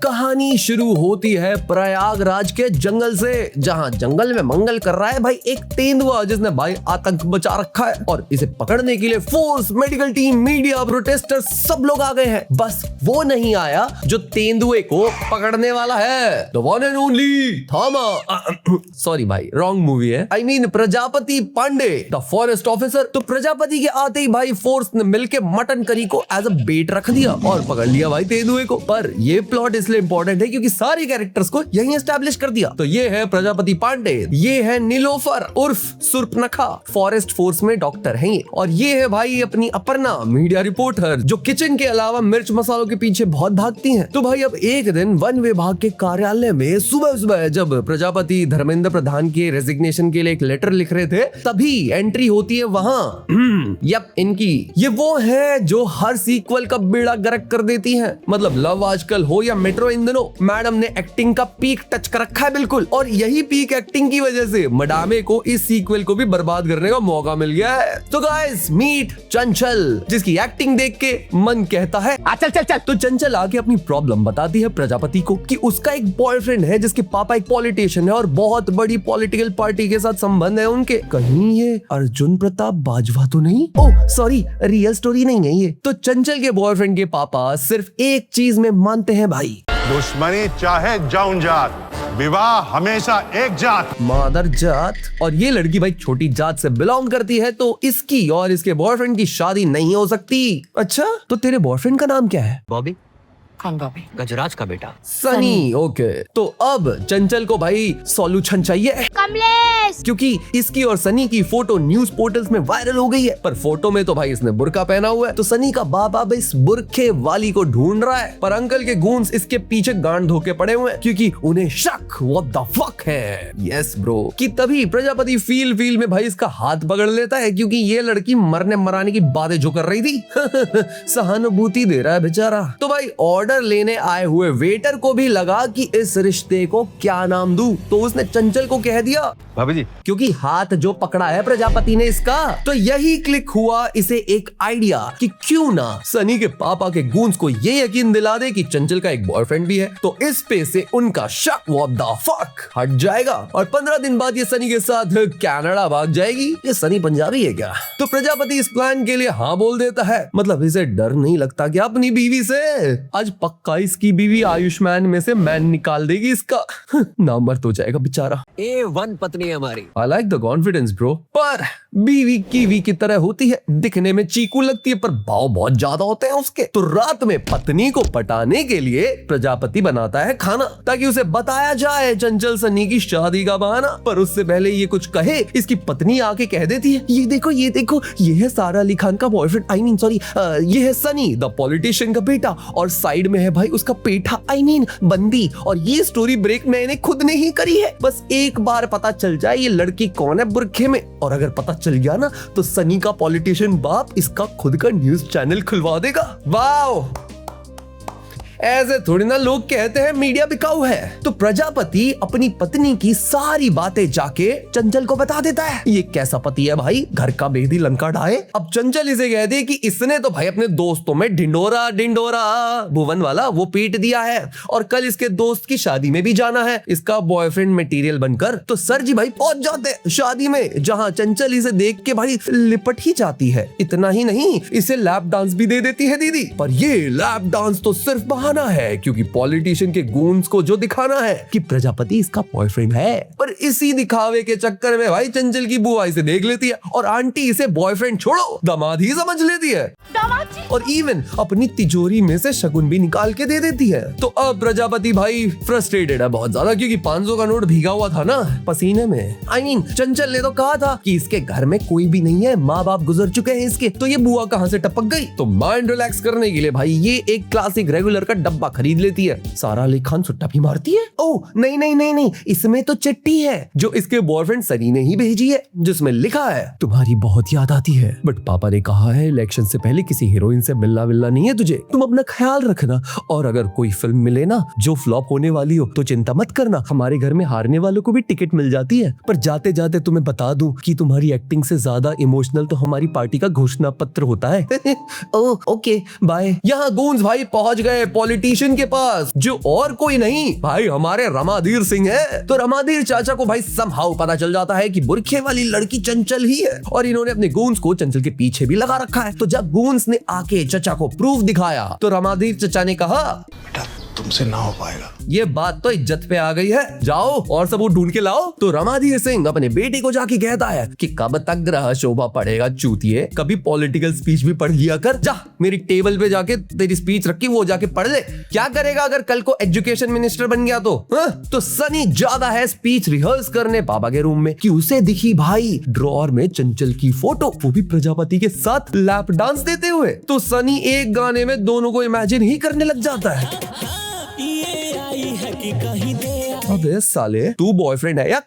कहानी शुरू होती है प्रयागराज के जंगल से, जहां जंगल में मंगल कर रहा है भाई एक तेंदुआ जिसने भाई आतंक मचा रखा है, और इसे पकड़ने के लिए force, medical team, media, protester सब लोग आ गए हैं। बस वो नहीं आया जो तेंदुए को पकड़ने वाला है, the one and only Thama. Sorry भाई, रॉन्ग मूवी है। I mean, Prajapati Pandey the forest officer. तो प्रजापति के आते ही भाई फोर्स ने मिलके मटन करी को एज अ बेट रख दिया और पकड़ लिया भाई तेंदुए को। पर ये प्लॉट इसलिए इंपॉर्टेंट है क्योंकि सारे कैरेक्टर्स को यही एस्टैब्लिश कर दिया। तो ये है प्रजापति पांडे, ये है नीलोफर उर्फ सुर्पनखा, फॉरेस्ट फोर्स में डॉक्टर हैं ये, और ये है भाई अपनी अपर्णा, मीडिया रिपोर्टर, जो किचन के अलावा मिर्च मसालों के पीछे बहुत भागती हैं। तो भाई अब एक दिन वन विभाग के कार्यालय में सुबह सुबह जब प्रजापति धर्मेंद्र प्रधान के रेजिग्नेशन के लिए एक लेटर लिख रहे थे, तभी एंट्री होती है वहां। यप, इनकी ये वो है जो हर सीक्वल का बेड़ा गर्क कर देती हैं। मतलब लव आजकल हो या मेट्रो, इन दिनों मैडम ने एक्टिंग का पीक टच कर रखा है बिल्कुल, और यही पीक एक्टिंग की वजह से मडामे को इस सीक्वल को भी बर्बाद करने का मौका मिल गया है। तो गाइस मीट चंचल, जिसकी एक्टिंग देख के मन कहता है चल चल चल। तो चंचल आके अपनी प्रॉब्लम बताती है प्रजापति को कि उसका एक बॉयफ्रेंड है जिसके पापा एक पॉलिटिशियन है और बहुत बड़ी पॉलिटिकल पार्टी के साथ संबंध है उनके। कहीं ये अर्जुन प्रताप बाजवा तो नहीं? ओह सॉरी, रियल स्टोरी नहीं है ये। तो चंचल के बॉयफ्रेंड के पापा सिर्फ एक चीज में मानते हैं भाई, दुश्मनी चाहे जाऊं जात, विवाह हमेशा एक जात, मादर जात। और ये लड़की भाई छोटी जात से बिलोंग करती है, तो इसकी और इसके बॉयफ्रेंड की शादी नहीं हो सकती। अच्छा, तो तेरे बॉयफ्रेंड का नाम क्या है? बॉबी। कौन बॉबी? गजराज का बेटा सनी। ओके, तो अब चंचल को भाई सॉल्यूशन चाहिए कमलेश, क्योंकि इसकी और सनी की फोटो न्यूज पोर्टल्स में वायरल हो गई है। पर फोटो में तो भाई इसने बुर्का पहना हुआ है। तो सनी का बाप अब इस बुरखे वाली को ढूंढ रहा है, पर अंकल के गूंस इसके पीछे गांड धोके पड़े हुए हैं क्योंकि उन्हें शक व्हाट द फक है। Yes bro. कि तभी प्रजापति फील में भाई इसका हाथ पकड़ लेता है क्योंकि ये लड़की मरने मराने की बातें जो कर रही थी सहानुभूति दे रहा है बेचारा। तो भाई ऑर्डर लेने आए हुए वेटर को भी लगा कि इस रिश्ते को क्या नाम दूं, तो उसने चंचल को कह दिया भाभी जी, क्योंकि हाथ जो पकड़ा है प्रजापति ने इसका। तो यही क्लिक हुआ इसे एक आइडिया कि क्यों ना सनी के पापा के गूंज को ये यकीन दिला दे कि चंचल का एक बॉयफ्रेंड भी है, तो इस पे से उनका शक व्हाट द फक हट जाएगा और 15 दिन बाद ये सनी के साथ कनाडा भाग जाएगी। ये सनी पंजाबी है क्या? तो प्रजापति इस प्लान के लिए हाँ बोल देता है। मतलब इसे डर नहीं लगता क्या अपनी बीवी से? आज पक्का इसकी बीवी आयुष्मान में से मैन निकाल देगी इसका नाम मर्द हो जाएगा बेचारा। A1 पत्नी है हमारी। I like the confidence bro। पर बीवी कीवी की तरह होती है, दिखने में चीकू लगती है पर भाव बहुत ज्यादा होते हैं उसके। तो रात में पत्नी को पटाने के लिए प्रजापति बनाता है खाना ताकि उसे बताया जाए चंचल सनी की शादी का बहाना। पर उससे पहले ये कुछ कहे, इसकी पत्नी आके कह देती है ये देखो ये है सारा अली खान का बॉयफ्रेंड, आई मीन सॉरी ये है सनी द पॉलिटिशियन का बेटा, और साइड में है भाई उसका पेठा, आई मीन बंदी। और ये स्टोरी ब्रेक मैंने खुद ने ही करी है। बस एक बार पता चल जाए ये लड़की कौन है बुरखे में, और अगर पता चल गया ना तो सनी का पॉलिटिशियन बाप इसका खुद का न्यूज चैनल खुलवा देगा। वाओ, ऐसे थोड़ी ना लोग कहते हैं मीडिया बिकाऊ है। तो प्रजापति अपनी पत्नी की सारी बातें जाके चंचल को बता देता है। ये कैसा पति है भाई, घर का बेदी लंका ढाए। अब चंचल इसे कहती है कि इसने तो भाई अपने दोस्तों में ढिंडोरा भुवन वाला वो पीट दिया है, और कल इसके दोस्त की शादी में भी जाना है इसका बॉयफ्रेंड मटेरियल बनकर। तो सर जी भाई पहुंच जाते हैं शादी में, जहां चंचल इसे देख के भाई लिपट ही जाती है। इतना ही नहीं, इसे लैप डांस भी दे देती है दीदी। पर ये लैप डांस तो सिर्फ बहाना है क्योंकि पॉलिटिशियन के गूंज को जो दिखाना है कि प्रजापति इसका बॉयफ्रेंड है। पर इसी दिखावे के चक्कर में भाई चंचल की बुआ इसे देख लेती है और आंटी इसे बॉयफ्रेंड छोड़ो दामाद ही समझ लेती है, और इवन अपनी तिजोरी में से शगुन भी निकाल के दे देती है। तो अब प्रजापति भाई फ्रस्ट्रेटेड है बहुत ज्यादा क्योंकि 500 का नोट भीगा हुआ था ना पसीने में। आई मीन चंचल ने तो कहा था कि इसके घर में कोई भी नहीं है, माँ बाप गुजर चुके हैं इसके, तो ये बुआ कहाँ से टपक गई। तो माइंड रिलैक्स करने के लिए भाई ये एक क्लासिक रेगुलर का डब्बा खरीद लेती है। सारा अली खान सुट्टा भी मारती है। ओह नहीं, इसमें तो चिट्ठी है जो इसके बॉयफ्रेंड सनी ने ही भेजी है, जिसमें लिखा है तुम्हारी बहुत याद आती है, बट पापा ने कहा है इलेक्शन से पहले किसी हीरोइन से मिलना नहीं है तुझे, तुम अपना ख्याल रखना, और अगर कोई फिल्म मिले ना जो फ्लॉप होने वाली हो तो चिंता मत करना, हमारे घर में हारने वालों को भी टिकट मिल जाती है। पर जाते जाते तुम्हें बता दूं कि तुम्हारी एक्टिंग से ज्यादा इमोशनल तो हमारी पार्टी का घोषणा पत्र होता है। Oh okay bye. यहाँ गूंज भाई पहुंच गए पॉलिटिशियन के पास, जो और कोई नहीं भाई हमारे रमाधीर सिंह है। तो रमाधीर चाचा को भाई समहाउ पता चल जाता है कि बुरखे वाली लड़की चंचल ही है और इन्होंने अपने गूंस को चंचल के पीछे भी लगा रखा है। तो जब गूंस ने आके चचा को प्रूफ दिखाया तो रमाधीर चचा ने कहा तुमसे ना हो पाएगा। ये बात तो इज्जत पे आ गई है, जाओ और सबूत ढूंढ के लाओ। तो रमाधीर सिंह अपने बेटे को जाके कहता है कि कब तक ग्रह शोभा पड़ेगा चूतिए, कभी पॉलिटिकल स्पीच भी पढ़ लिया कर, जा मेरी टेबल पे जाके तेरी स्पीच रखी वो जाके पढ़ ले। क्या करेगा अगर कल को एजुकेशन मिनिस्टर बन गया तो? तो सनी ज्यादा है स्पीच रिहर्स करने पापा के रूम में कि उसे दिखी भाई ड्रॉअर में चंचल की फोटो, वो भी प्रजापति के साथ लैप डांस देते हुए। तो सनी एक गाने में दोनों को इमेजिन ही करने लग जाता है। अबे साले तू बॉयफ्रेंड है या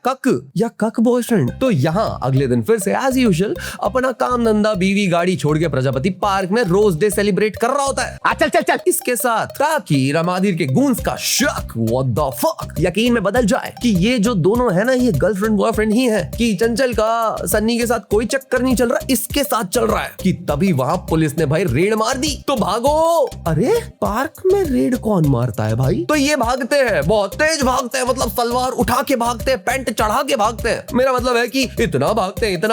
कक बॉयफ्रेंड? तो यहाँ अगले दिन फिर से एज यूजुअल अपना काम धंधा बीवी गाड़ी छोड़ के प्रजापति पार्क में रोज डे सेलिब्रेट कर रहा होता है। चल इसके साथ ताकि रमाधीर के गूंस का शक व्हाट द फक यकीन में बदल जाए कि ये जो दोनों है ना ये गर्लफ्रेंड बॉयफ्रेंड ही है, कि चंचल का सन्नी के साथ कोई चक्कर नहीं चल रहा, इसके साथ चल रहा है। कि तभी वहां पुलिस ने भाई रेड मार दी। तो भागो। अरे पार्क में रेड कौन मारता है भाई? तो ये भागते हैं, बहुत तेज भागते हैं, मतलब तलवार उठा के भागते हैं, पैंट चढ़ा के भागते हैं। मेरा मतलब है कि इतना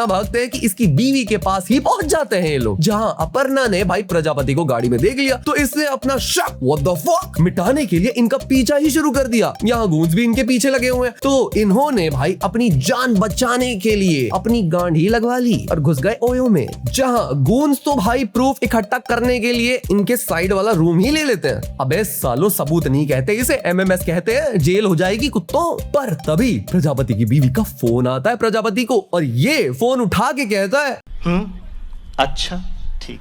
भागते हैं कि इसकी बीवी के पास ही पहुंच जाते हैं ये लोग। जहां अपर्णा ने भाई प्रजापति को गाड़ी में देख लिया तो इसने अपना शक व्हाट द फक मिटाने के लिए इनका पीछा ही शुरू कर दिया। यहाँ गूंज भी इनके पीछे लगे हुए हैं। तो इन्होंने भाई अपनी जान बचाने के लिए अपनी गांड ही लगवा ली और घुस गए ओयो में, जहां गूंज तो भाई प्रूफ इकट्ठा करने के लिए इनके साइड वाला रूम ही ले लेते हैं। अबे सालो सबूत नहीं कहते इसे, एमएमएस कहते हैं, जेल हो जाएगी कुत्तों। पर तभी प्रजापति की बीवी का फोन आता है प्रजापति को और ये फोन उठा के कहता है अच्छा ठीक।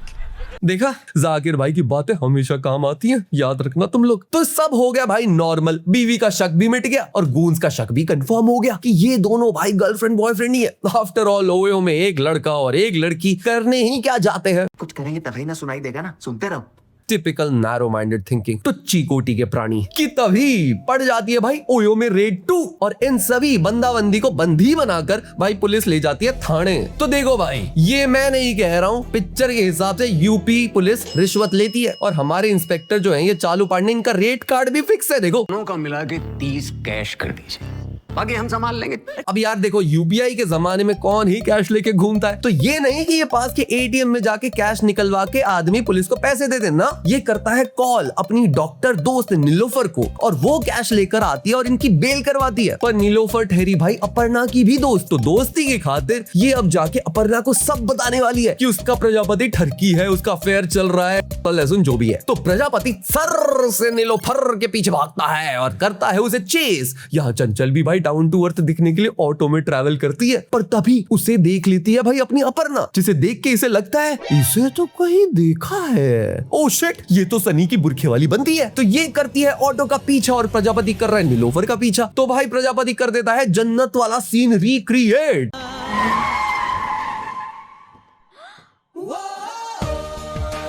देखा जाकिर भाई की बातें हमेशा काम आती हैं, याद रखना तुम लोग। तो सब हो गया भाई नॉर्मल, बीवी का शक भी मिट गया और गूंज का शक भी कंफर्म हो गया कि ये दोनों भाई गर्लफ्रेंड बॉयफ्रेंड ही है। आफ्टर ऑल ओयो में एक लड़का और एक लड़की करने ही क्या जाते हैं? कुछ करेंगे तभी ना सुनाई देगा ना, सुनते रहो। टिपिकल नैरो माइंडेड थिंकिंग, टुच्ची कोटी के प्राणी। कि तभी पड़ जाती है भाई ओयो में रेड 2 और इन सभी बंदाबंदी को बंदी बनाकर भाई पुलिस ले जाती है थाने। तो देखो भाई ये मैं नहीं कह रहा हूँ, पिक्चर के हिसाब से यूपी पुलिस रिश्वत लेती है और हमारे इंस्पेक्टर जो है ये चालू पांडे, इनका रेट कार्ड भी फिक्स है। देखो दोनों का मिला के 30 कैश कर दीजिए, बाकी हम संभाल लेंगे। अब यार देखो यूपीआई के जमाने में कौन ही कैश लेके घूमता है? तो ये नहीं कि ये पास के एटीएम में जाके कैश निकलवा के आदमी पुलिस को पैसे दे देना, ये करता है कॉल अपनी डॉक्टर दोस्त नीलोफर को और वो कैश लेकर आती है और इनकी बेल करवाती है। पर नीलोफर ठहरी भाई अपर्णा की भी दोस्त, तो दोस्ती की खातिर ये अब जाके अपर्णा को सब बताने वाली है कि उसका प्रजापति ठरकी है, उसका अफेयर चल रहा है, लहसुन जो भी है। तो प्रजापति सर से नीलोफर के पीछे भागता है और करता है उसे चेस। यहाँ चंचल भी भाई डाउन टू अर्थ दिखने के लिए ऑटो में ट्रैवल करती है, पर तभी उसे देख लेती है भाई अपनी अपर्णा, जिसे देख के इसे लगता है इसे तो कहीं देखा है। ओ शिट, ये तो सनी की बुरखे वाली बनती है। तो ये करती है ऑटो का पीछा और प्रजापति कर रहा है नीलोफर का पीछा। तो भाई प्रजापति कर देता है जन्नत वाला सीन रिक्रिएट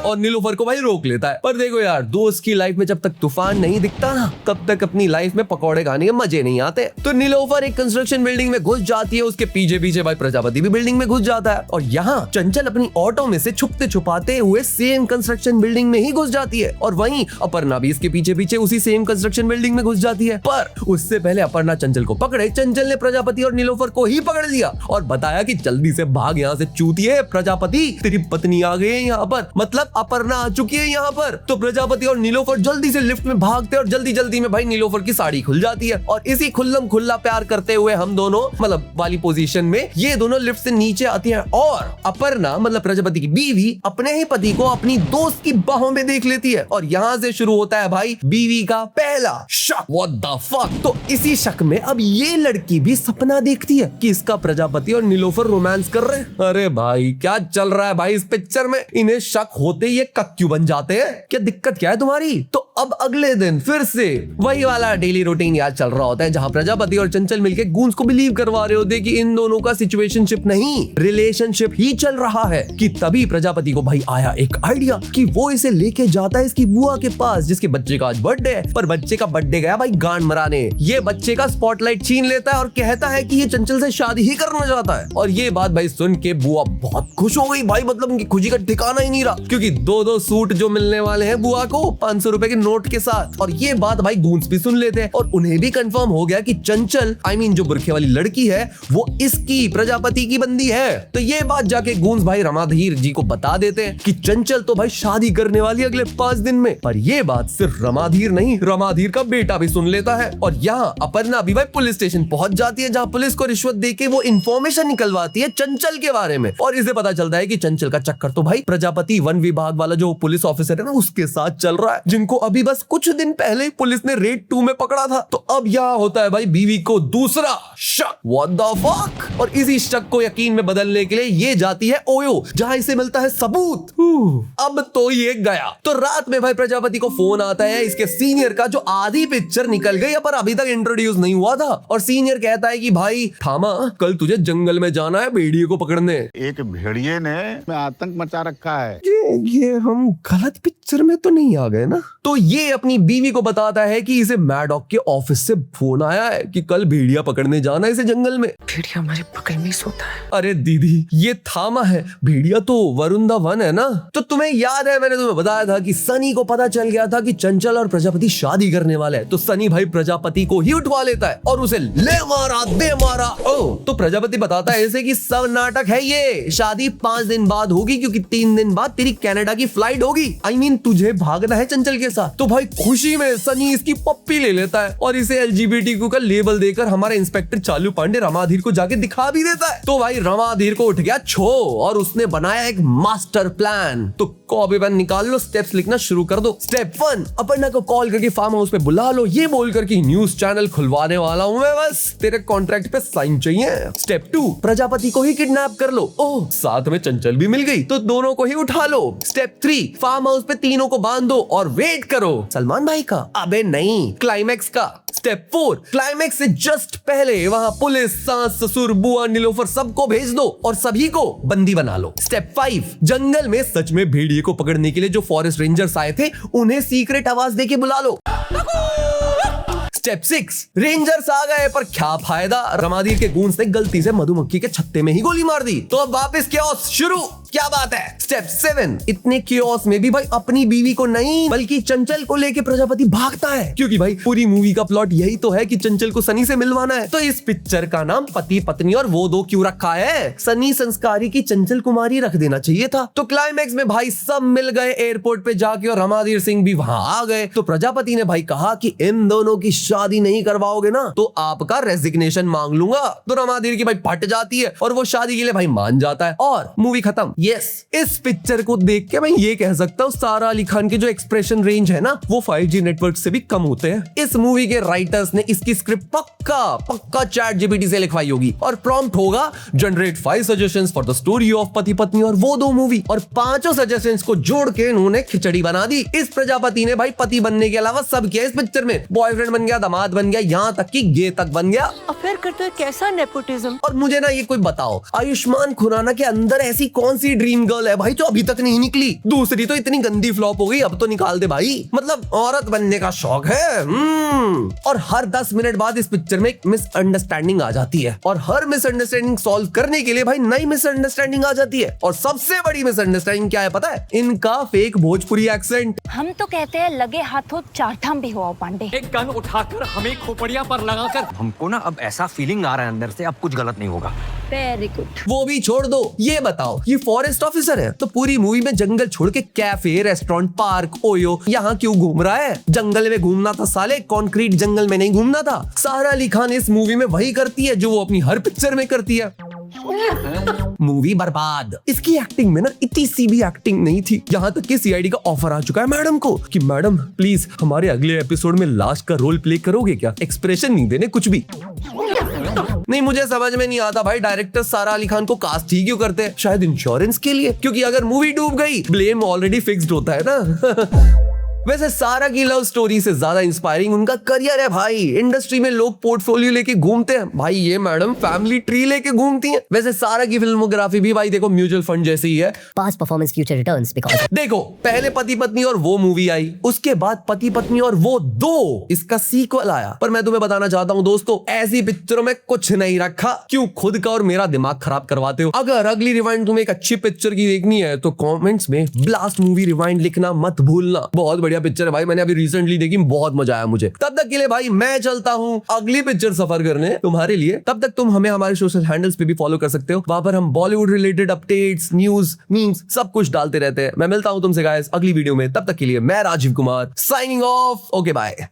और नीलोफर को भाई रोक लेता है। पर देखो यार दोस्त की लाइफ में जब तक तूफान नहीं दिखता ना तब तक अपनी लाइफ में पकौड़े खाने के मजे नहीं आते। तो नीलोफर एक कंस्ट्रक्शन बिल्डिंग में घुस जाती है, उसके पीछे पीछे भाई प्रजापति भी बिल्डिंग में घुस जाता है और यहाँ चंचल अपनी ऑटो में से छुपते छुपाते हुए सेम कंस्ट्रक्शन बिल्डिंग में ही घुस जाती है और वहीं अपर्णा भी इसके पीछे पीछे उसी सेम कंस्ट्रक्शन बिल्डिंग में घुस जाती है। पर उससे पहले अपर्णा चंचल को पकड़े, चंचल ने प्रजापति और नीलोफर को ही पकड़ लिया और बताया कि जल्दी से भाग यहाँ से चूतिए, प्रजापति तेरी पत्नी आ गई है यहाँ पर, मतलब अपर्णा आ चुकी है यहाँ पर। तो प्रजापति और नीलोफर जल्दी से लिफ्ट में भागते और जल्दी जल्दी में भाई नीलोफर की साड़ी खुल जाती है और इसी खुल्लम खुल्ला प्यार करते हुए हम दोनों मतलब वाली पोजीशन में ये दोनों लिफ्ट से नीचे आती हैं और अपर्णा मतलब प्रजापति की बीवी अपने ही पति को अपनी दोस्त की बाहों में देख लेती है और यहाँ से शुरू होता है भाई बीवी का पहला शक। What the fuck. तो इसी शक में अब ये लड़की भी सपना देखती है कि इसका प्रजापति और नीलोफर रोमांस कर रहे हैं। अरे भाई क्या चल रहा है भाई इस पिक्चर में? इन्हें शक होते ये क्यों बन जाते हैं? क्या दिक्कत क्या है तुम्हारी? तो अब अगले दिन फिर से वही वाला डेली रूटीन याद चल रहा होता है जहां प्रजापति और चंचल मिलके गूंज को बिलीव करवा रहे होते कि इन दोनों का सिचुएशनशिप नहीं रिलेशनशिप ही चल रहा है। कि तभी प्रजापति को भाई आया एक आइडिया कि वो इसे लेके जाता है इसकी बुआ के पास जिसके बच्चे का आज बर्थडे है। पर बच्चे का बर्थडे गया भाई गांड मराने, ये बच्चे का स्पॉटलाइट छीन लेता है और कहता है कि ये चंचल से शादी ही करना चाहता है। और ये बात भाई सुन के बुआ बहुत खुश हो गई भाई, मतलब उनकी खुशी का ठिकाना ही नहीं रहा क्योंकि दो सूट जो मिलने वाले हैं बुआ को 500 रुपए के नोट के साथ। और ये बात भाई गूंज भी सुन लेते हैं और उन्हें भी कंफर्म हो गया कि चंचल जो बुरखे वाली लड़की है वो इसकी प्रजापति की बंदी है। तो ये बात जाके गूंज भाई रमाधीर जी को बता देते हैं कि चंचल तो भाई शादी करने वाली अगले 5 दिन में। पर ये बात सिर्फ रमाधीर नहीं, रमाधीर का बेटा भी सुन लेता है। और यहाँ अपर्णा भी भाई पुलिस स्टेशन पहुंच जाती है, जहाँ पुलिस को रिश्वत देके वो इंफॉर्मेशन निकलवाती है चंचल के बारे में। और इसे पता चलता है कि चंचल का चक्कर तो भाई प्रजापति वन विभाग वाला जो पुलिस ऑफिसर है ना उसके साथ चल रहा है, जिनको अभी बस कुछ दिन पहले ही पुलिस ने रेड 2 में पकड़ा था। तो अब यहाँ होता है भाई बीवी को दूसरा शक। What the fuck. और इसी शक को यकीन में बदलने के लिए ये जाती है ओयो, जहां इसे मिलता है सबूत। अब तो ये गया। तो रात में भाई प्रजापति को फोन आता है इसके सीनियर का, जो आधी पिक्चर निकल गई पर अभी तक इंट्रोड्यूस नहीं हुआ था। और सीनियर कहता है कि भाई थामा, कल तुझे जंगल में जाना है भेड़िए को पकड़ने। एक भेड़िए ने आतंक मचा रखा है। ये हम गलत पिक्चर में तो नहीं आ गए ना। तो ये अपनी बीवी को बताता है कि इसे मैडॉक के ऑफिस से फोन आया है कि कल भेड़िया पकड़ने जाना है इसे जंगल में। भेड़िया हमारे बगल में ही सोता है। अरे दीदी ये थामा है, भेड़िया तो वरुण दा वन है ना। तो तुम्हें याद है मैंने तुम्हें बताया था कि सनी को पता चल गया था कि चंचल और प्रजापति शादी करने वाले हैं। तो सनी भाई प्रजापति को ही उठवा लेता है और उसे ले मारा दे मारा। ओ तो प्रजापति बताता है इसे कि सब नाटक है, ये शादी 5 दिन बाद होगी क्योंकि 3 दिन बाद तेरी कनाडा की फ्लाइट होगी। तुझे भागना है चंचल के साथ। तो भाई खुशी में सनी इसकी पप्पी ले लेता है और इसे एलजीबीटीक्यू का लेबल देकर हमारे इंस्पेक्टर चालू पांडे रमाधीर को जाके दिखा भी देता है। तो भाई रमाधीर को उठ गया छो और उसने बनाया एक मास्टर प्लान। तो कॉपी पेन निकाल लो, स्टेप्स लिखना शुरू कर दो। स्टेप 1, अपर्णा को कॉल करके फार्म हाउस पे बुला लो, ये बोलकर कि न्यूज चैनल खुलवाने वाला हूं मैं, बस तेरे कॉन्ट्रैक्ट पे साइन चाहिए। स्टेप 2, प्रजापति को ही किडनैप कर लो। ओह साथ में चंचल भी मिल गई तो दोनों को ही उठा लो। स्टेप 3, फार्म हाउस पे तीनों को बांध दो और वेट करो सलमान भाई का, अबे नहीं क्लाइमैक्स का। स्टेप 4, क्लाइमैक्स से जस्ट पहले वहां पुलिस, सास, ससुर, बुआ, नीलोफर सबको भेज दो और सभी को बंदी बना लो। स्टेप 5, जंगल में सच में भेड़िए को पकड़ने के लिए जो फॉरेस्ट रेंजर्स आए थे उन्हें सीक्रेट आवाज देके बुला लो। स्टेप 6, रेंजर्स आ गए पर क्या फायदा, रमाधीर के गूंज ने गलती से मधुमक्खी के छत्ते में ही गोली मार दी। तो अब वापस क्योस शुरू, क्या बात है। स्टेप 7, इतने क्योस में भी भाई अपनी बीवी को नहीं बल्कि चंचल को लेके प्रजापति भागता है, क्योंकि भाई पूरी मूवी का प्लॉट यही तो है कि चंचल को सनी से मिलवाना है। तो इस पिक्चर का नाम पति पत्नी और वो दो क्यों रखा है, सनी संस्कारी की चंचल कुमारी रख देना चाहिए था। तो क्लाइमैक्स में भाई सब मिल गए एयरपोर्ट पे जाके और रमाधीर सिंह भी वहां आ गए। तो प्रजापति ने भाई कहा कि इन दोनों की शादी नहीं करवाओगे ना तो आपका रेजिग्नेशन मांग लूंगा। तो रमाधीर की भाई फट जाती है और वो शादी के लिए भाई मान जाता है और मूवी खत्म। यस, इस पिक्चर को देख के मैं ये कह सकता हूँ सारा अली खान के जो एक्सप्रेशन रेंज है ना वो 5G नेटवर्क से भी कम होते हैं। इस मूवी के राइटर्स ने इसकी स्क्रिप्ट पक्का चैट जीपीटी से लिखवाई होगी और प्रॉम्प्ट होगा generate 5 suggestions for the story of पति पत्नी और वो दो मूवी, और 5 सजेशंस को जोड़ के इन्होंने खिचड़ी बना दी। इस प्रजापति ने भाई पति बनने के अलावा सब किया इस पिक्चर में, बॉयफ्रेंड बन गया, दामाद बन गया, यहाँ तक कि गे तक बन गया। अफेयर करते हुए कैसा नेपोटिज्म। और मुझे ना ये कोई बताओ आयुष्मान खुराना के अंदर ऐसी कौन सी ड्रीम गर्ल है भाई जो अभी तक नहीं निकली। दूसरी तो इतनी गंदी फ्लॉप हो गई, अब तो निकाल दे भाई, मतलब औरत बनने का शौक है। और हर 10 मिनट बाद इस पिक्चर में एक मिसअंडरस्टैंडिंग आ जाती है और हर मिसअंडरस्टैंडिंग सॉल्व करने के लिए भाई नई मिसअंडरस्टैंडिंग आ जाती है। और सबसे बड़ी मिसअंडरस्टैंडिंग क्या है पता है, इनका फेक भोजपुरी एक्सेंट। हम तो कहते हैं लगे हाथों 4 धाम भी हो पांडे। एक गन उठाकर हमें खोपड़िया पर लगाकर, हमको ना अब ऐसा फीलिंग आ रहा है अंदर से, अब कुछ गलत नहीं होगा। Very good. वो भी छोड़ दो, ये बताओ ये फॉरेस्ट ऑफिसर है तो पूरी मूवी में जंगल छोड़ के कैफे, रेस्टोरेंट, पार्क, ओयो यहाँ क्यों घूम रहा है। जंगल में घूमना था साले, कंक्रीट जंगल में नहीं घूमना था। सारा अली खान इस मूवी में वही करती है जो वो अपनी हर पिक्चर में करती है। मूवी बर्बाद। इसकी एक्टिंग में ना इतनी सी भी एक्टिंग नहीं थी, यहाँ तक कि सीआईडी का ऑफर आ चुका है मैडम को कि मैडम प्लीज हमारे अगले एपिसोड में लास्ट का रोल प्ले करोगे क्या, एक्सप्रेशन नहीं देने कुछ भी। नहीं मुझे समझ में नहीं आता भाई डायरेक्टर सारा अली खान को कास्ट ही क्यों करते हैं, शायद इंश्योरेंस के लिए, क्योंकि अगर मूवी डूब गई ब्लेम ऑलरेडी फिक्स्ड होता है ना। वैसे सारा की लव स्टोरी से ज्यादा इंस्पायरिंग उनका करियर है भाई। इंडस्ट्री में लोग पोर्टफोलियो लेके घूमते हैं, भाई ये मैडम फैमिली ट्री लेके घूमती हैं। वैसे सारा की फिल्मोग्राफी भी भाई देखो म्यूचुअल फंड जैसी ही है, past performance future returns. Because देखो पहले पति पत्नी और वो मूवी आई, उसके बाद पति पत्नी और वो 2 इसका सीक्वल आया। पर मैं तुम्हें बताना चाहता हूँ दोस्तों, ऐसी पिक्चरों में कुछ नहीं रखा, क्यों खुद का और मेरा दिमाग खराब करवाते हो। अगर अगली रिवाइंड तुम्हें एक अच्छी पिक्चर की देखनी है तो कमेंट्स में ब्लास्ट मूवी रिवाइंड लिखना मत भूलना। बहुत बढ़िया बढ़िया पिक्चर है भाई, मैंने अभी रिसेंटली देखी, बहुत मजा आया मुझे। तब तक के लिए भाई मैं चलता हूँ अगली पिक्चर सफर करने तुम्हारे लिए। तब तक तुम हमें हमारे सोशल हैंडल्स पे भी फॉलो कर सकते हो, वहां पर हम Bollywood related updates, news, memes सब कुछ डालते रहते हैं। मैं मिलता हूं तुमसे गाइस अगली वीडियो में, तब तक के लिए मैं Rajeev Kumar signing off. Okay bye.